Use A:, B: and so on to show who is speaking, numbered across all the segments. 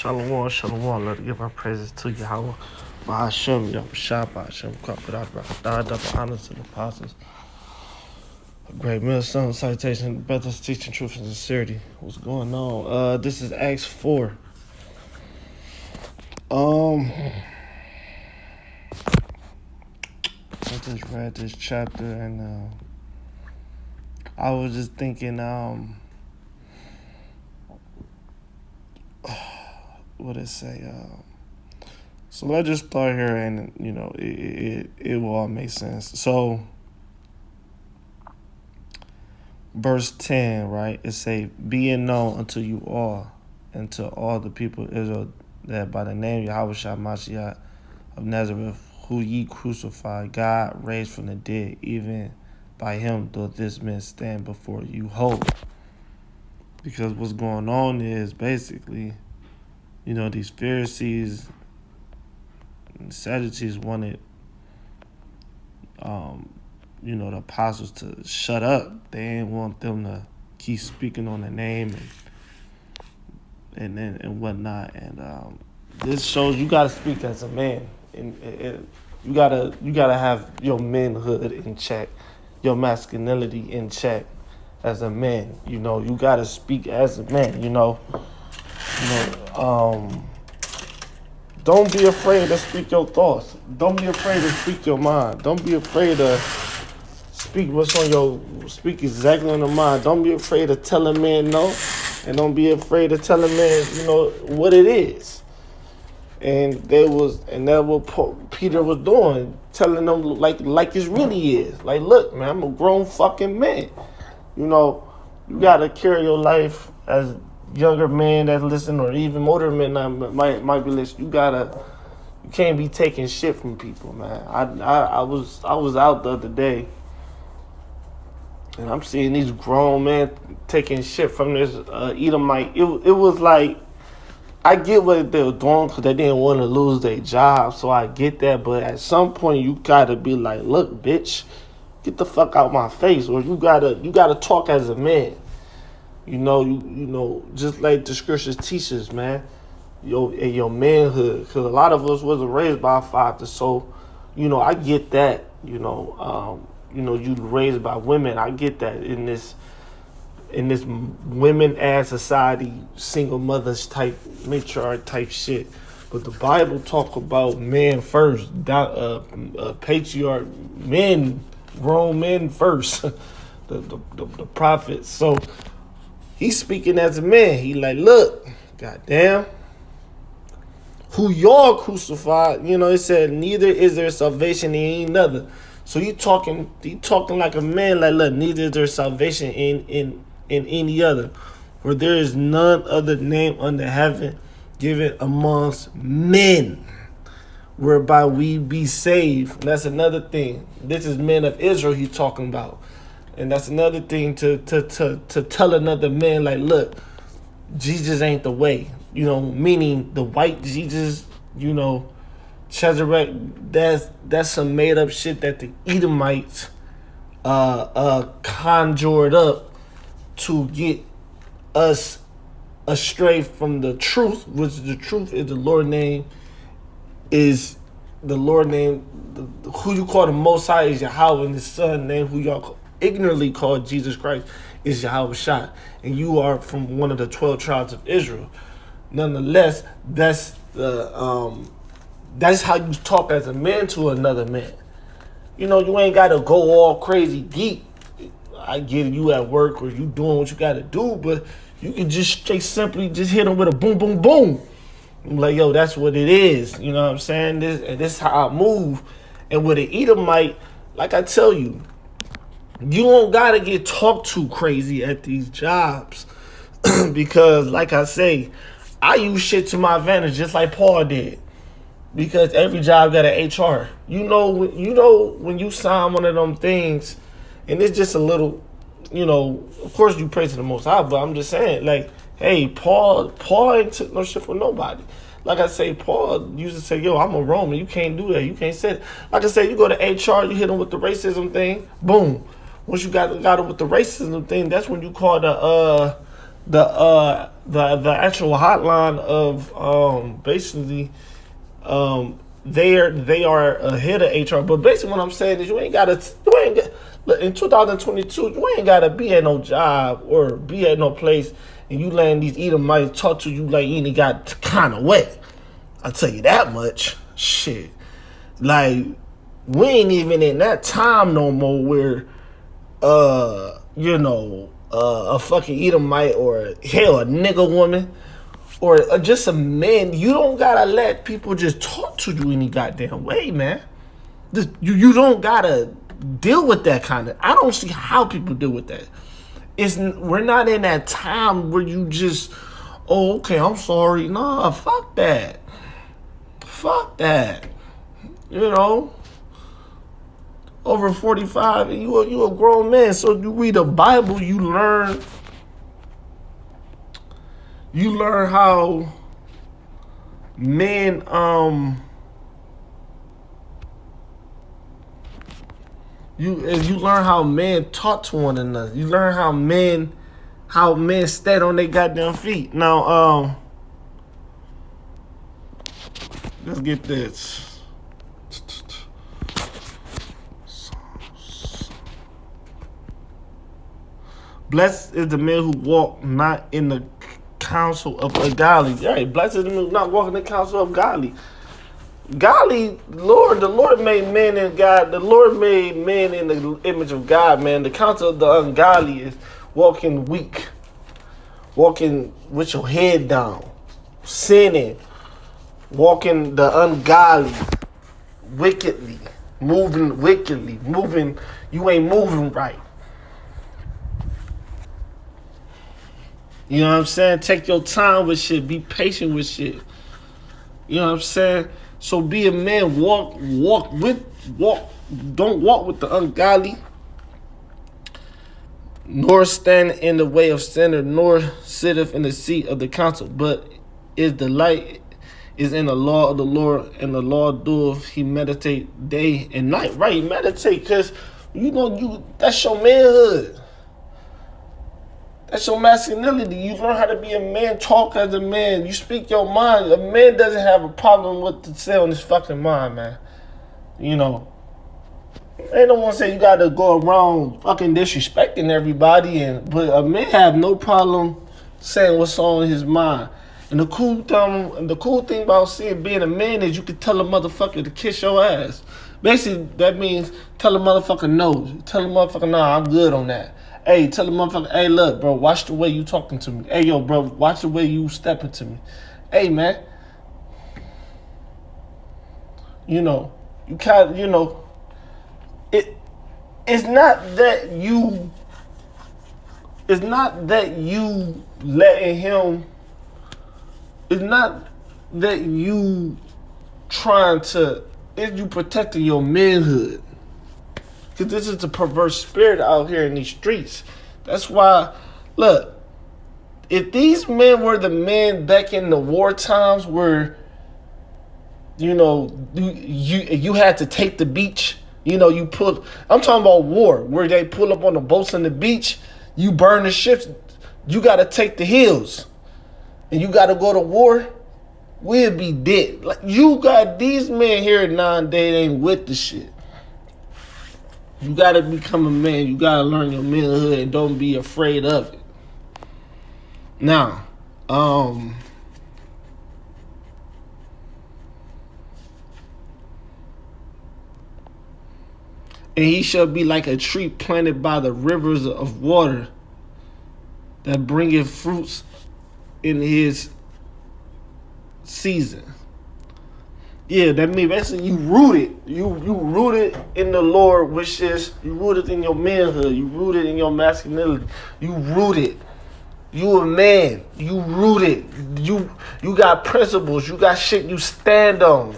A: Shalom, shalom. Let us give our praises to Yahweh. Ba'ashem, Yahushua, Ba'ashem, Kwapid, double honors to the apostles. A great millstone, citation, brothers teaching truth and sincerity. What's going on? This is Acts 4. I just read this chapter and I was just thinking, what it say? So let's just start here, and it will all make sense. So, verse 10, right? It say, "Be it known unto you all, and to all the people of Israel, that by the name Yahushua Mashiach of Nazareth, who ye crucified, God raised from the dead, even by him doth this man stand before you whole." Because what's going on is basically, these Pharisees and Sadducees wanted, the apostles to shut up. They didn't want them to keep speaking on the name and whatnot. And this shows you gotta speak as a man, and you gotta have your manhood in check, your masculinity in check as a man. You gotta speak as a man. Don't be afraid to speak your thoughts. Don't be afraid to speak your mind. Don't be afraid to speak exactly on the mind. Don't be afraid to tell a man no, and don't be afraid to tell a man, what it is. And that what Peter was doing, telling them like it really is. Like, look, man, I'm a grown fucking man. You gotta carry your life as younger men that listen, or even older men that might be listening. You can't be taking shit from people, man. I was out the other day, and I'm seeing these grown men taking shit from this Edomite. It was like, I get what they were doing because they didn't want to lose their job, so I get that. But at some point, you gotta be like, look, bitch, get the fuck out my face, or you gotta talk as a man. Just like the scriptures teaches, man, your manhood. Because a lot of us wasn't raised by a father, so I get that. You raised by women. I get that in this women ass society, single mothers type, matriarch type shit. But the Bible talk about man first, patriarch, men, grown men first, the prophets. So he's speaking as a man. He like, look, goddamn, who y'all crucified, it said, neither is there salvation in another. So he talking like a man, like, look, neither is there salvation in any other. For there is none other name under heaven given amongst men whereby we be saved. And that's another thing. This is men of Israel he's talking about. And that's another thing to tell another man, like, look, Jesus ain't the way. Meaning the white Jesus, Chezarek, that's some made up shit that the Edomites conjured up to get us astray from the truth, which the truth is the Lord name, who you call the Most High is Yahweh, and the Son name who y'all ignorantly called Jesus Christ is Yahushua, and you are from one of the 12 tribes of Israel. Nonetheless, that's how you talk as a man to another man. You ain't gotta go all crazy deep. I get you at work or you doing what you gotta do, but you can just straight simply just hit them with a boom, boom, boom. I'm like, yo, that's what it is. You know what I'm saying? This is how I move. And with an Edomite, like I tell you, you don't gotta get talked to crazy at these jobs. Because like I say, I use shit to my advantage just like Paul did. Because every job got an HR. When you sign one of them things, and it's just a little, of course you praise to the Most High, but I'm just saying, like, hey, Paul ain't took no shit for nobody. Like I say, Paul used to say, yo, I'm a Roman. You can't do that. You can't say it. Like I say, you go to HR, you hit them with the racism thing, boom. Once you got them with the racism thing, that's when you call the actual hotline of basically they are ahead of HR. But basically what I'm saying is you ain't look, in 2022 you ain't gotta be at no job or be at no place and you letting these Edomites talk to you like you ain't got kind of way. I'll tell you that much. Shit. Like, we ain't even in that time no more where a fucking Edomite or hell a nigga woman or just a man, you don't gotta let people just talk to you any goddamn way, man. You don't gotta deal with that kind of. I don't see how people deal with that. We're not in that time where you just, oh, okay, I'm sorry. Nah, fuck that. Fuck that. You know, over 45, and you a grown man. So you read the Bible, you learn how men you learn how men talk to one another. You learn how men stand on their goddamn feet. Now let's get this. Blessed is the man who walk not in the counsel of ungodly. Right, blessed is the man who not walking in the counsel of godly. Godly, the Lord made men in God. The Lord made men in the image of God, man. The counsel of the ungodly is walking weak, walking with your head down, sinning, walking the ungodly, wickedly, moving. You ain't moving right. You know what I'm saying? Take your time with shit. Be patient with shit. You know what I'm saying? So be a man. Walk. Don't walk with the ungodly, nor stand in the way of sinner, nor sitteth in the seat of the council. But his delight is in the law of the Lord, and the law doeth he meditate day and night. Right, meditate, because that's your manhood. That's your masculinity. You learn how to be a man, talk as a man. You speak your mind. A man doesn't have a problem with to say on his fucking mind, man. You know. Ain't no one say you gotta go around fucking disrespecting everybody, but a man have no problem saying what's on his mind. And the cool thing about being a man is you can tell a motherfucker to kiss your ass. Basically, that means tell a motherfucker no. Tell a motherfucker, nah, I'm good on that. Hey, tell the motherfucker, hey, look, bro, watch the way you talking to me. Hey, yo, bro, watch the way you stepping to me. Hey, man. You know, you kind of, it's not that you letting him, it's not that you trying to, it's you protecting your manhood. Because this is a perverse spirit out here in these streets. That's why, look, if these men were the men back in the war times where, you had to take the beach, I'm talking about war, where they pull up on the boats on the beach, you burn the ships, you got to take the hills, and you got to go to war, we'll be dead. Like, you got these men here nowadays, they ain't with the shit. You gotta become a man. You gotta learn your manhood and don't be afraid of it. Now, and he shall be like a tree planted by the rivers of water that bringeth fruits in his season. Yeah, that means basically you rooted. You rooted in the Lord, which is you rooted in your manhood. You rooted in your masculinity. You rooted. You a man. You rooted. You got principles. You got shit you stand on.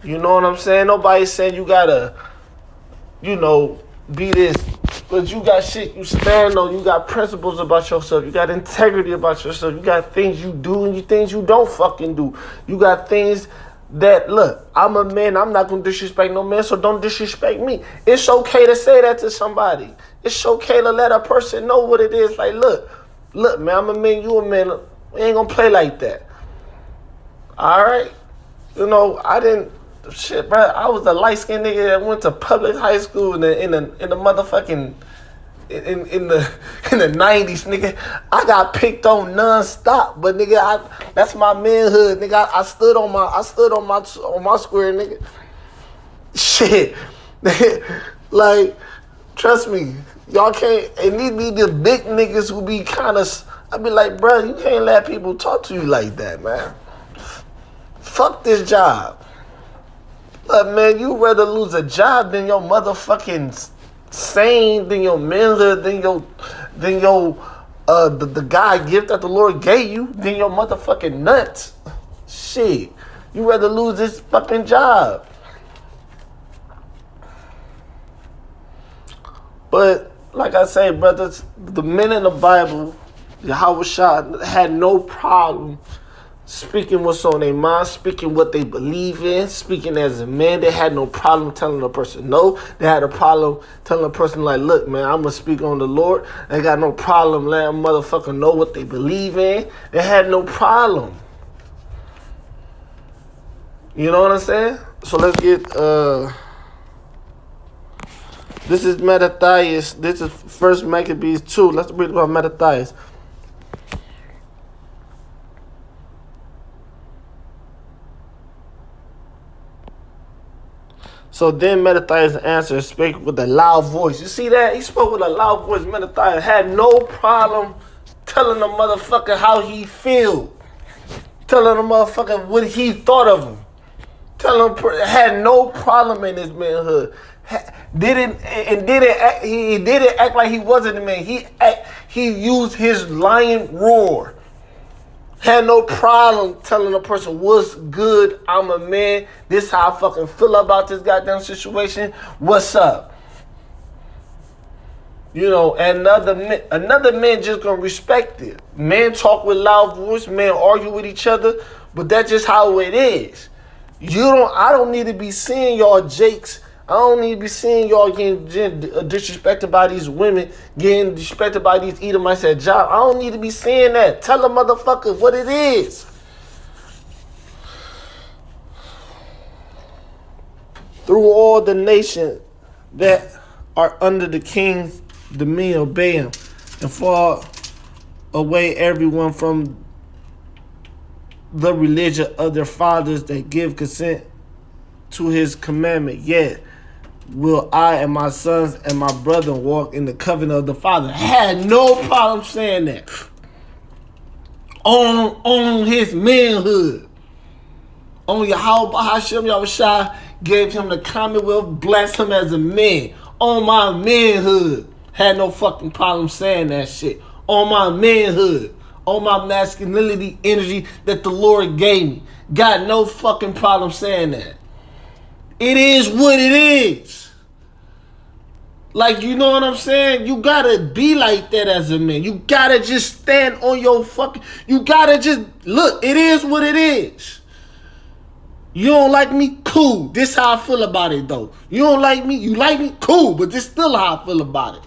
A: You know what I'm saying? Nobody's saying you gotta, be this. But you got shit you stand on. You got principles about yourself. You got integrity about yourself. You got things you do and things you don't fucking do. You got things that, look, I'm a man. I'm not going to disrespect no man, so don't disrespect me. It's okay to say that to somebody. It's okay to let a person know what it is. Like, look, look, man, I'm a man, you a man. We ain't gonna play like that. All right? You know, I didn't, shit, bro. I was a light-skinned nigga that went to public high school in the motherfucking, in the 90s, nigga. I got picked on non-stop, but nigga, that's my manhood, nigga. I stood on my square, nigga. Shit. Like, trust me, y'all can't, and these be the big niggas who be kind of, I be like, bro, you can't let people talk to you like that, man. Fuck this job. Look, man, you rather lose a job than your motherfucking sane, than your manhood, than your the God gift that the Lord gave you, than your motherfucking nuts. Shit. You rather lose this fucking job. But like I say, brothers, the men in the Bible, Yahweh had no problem speaking what's on their mind, speaking what they believe in, speaking as a man. They had no problem telling a person no. They had a problem telling a person like, look, man, I'm going to speak on the Lord. They got no problem letting a motherfucker know what they believe in. They had no problem. You know what I'm saying? So let's get, this is Mattathias. This is 1 Maccabees 2. Let's read about Mattathias. So then Mattathias answered, spake with a loud voice. You see that? He spoke with a loud voice. Mattathias had no problem telling the motherfucker how he feel. Telling the motherfucker what he thought of him. Telling him, had no problem in his manhood. He didn't act like he wasn't a man. He used his lion roar. Had no problem telling a person what's good. I'm a man. This how I fucking feel about this goddamn situation. What's up? You know, and another man just gonna respect it. Men talk with loud voice. Men argue with each other. But that's just how it is. I don't need to be seeing y'all jakes. I don't need to be seeing y'all getting disrespected by these women, getting disrespected by these Edomites at job. I don't need to be seeing that. Tell a motherfucker what it is. Through all the nations that are under the king's dominion, obey him, and far away everyone from the religion of their fathers that give consent to his commandment. Yet will I and my sons and my brother walk in the covenant of the Father. I had no problem saying that. On his manhood. On Yahweh Hashem Yahushua gave him the commonwealth, blessed him as a man. On my manhood. Had no fucking problem saying that shit. On my manhood. On my masculinity energy that the Lord gave me. Got no fucking problem saying that. It is what it is. Like, you know what I'm saying? You gotta be like that as a man. You gotta just stand on your fucking... You gotta just... Look, it is what it is. You don't like me? Cool. This how I feel about it, though. You don't like me? You like me? Cool. But this still how I feel about it.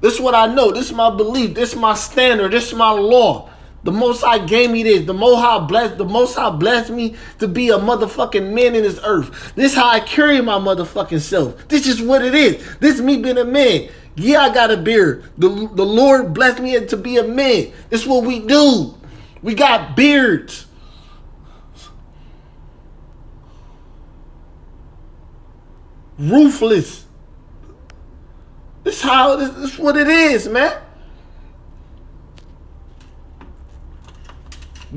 A: This is what I know. This is my belief. This is my standard. This is my law. The Most High gave me this. The Most High blessed me to be a motherfucking man in this earth. This is how I carry my motherfucking self. This is what it is. This is me being a man. Yeah, I got a beard. The Lord blessed me to be a man. This is what we do. We got beards. Ruthless. This is what it is, man.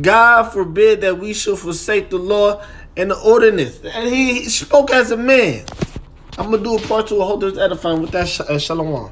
A: God forbid that we should forsake the law and the ordinance. And he spoke as a man. I'm going to do a part two. I hope there's edifying with that. Shalom.